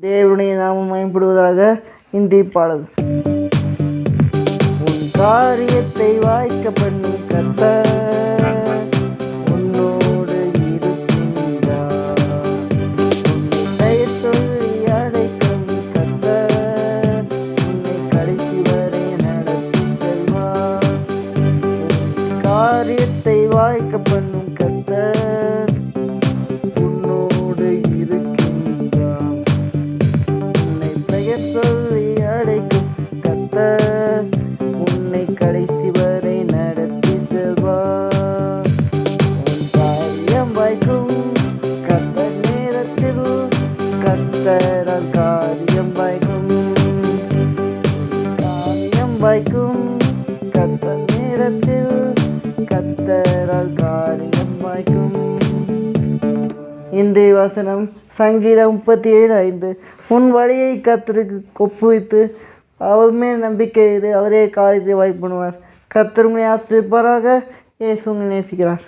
தேவனுடைய நாமம் மயப்படுவதாக. இந்திய பாடல். உன் காரியத்தை வாய்க்க பண்ணும் கர்த்தர் உன்னோடு இருக்கின்றார். உன்னை பெயர் சொல்லி அழைக்கும் கர்த்தர் உன்னை கடைசி வரை நடத்தி செல்வார். உன் காரியத்தை வாய்க்க பண்ணும் கர்த்தர் உன்னோடு இருக்கின்றார். உன்னை பெயர் சொல்லி அழைக்கும் கர்த்தர் உன்னை கடைசி வரை நடத்தி செல்வார். உன் காரியம் வாய்க்கும் கர்த்தர் நேரத்தில் கர்த்தரால் காரியம் வாய்க்கும். காரியம் வாய்க்கும் கர்த்தர் நேரத்தில் கர்த்தரால் காரியம் வாய்க்கும். இன்றைய வசனம் சங்கீதம் 37:5. உன் வழியை கர்த்தருக்கு ஒப்புவித்து அவர் மேல் நம்பிக்கை இரு, அவரே காரியத்தை வாய்ப்பு பண்ணுவார். கர்த்தர் உங்களை ஆசீர்வதிப்பாராக. இயேசு உங்களை நேசிக்கிறார்.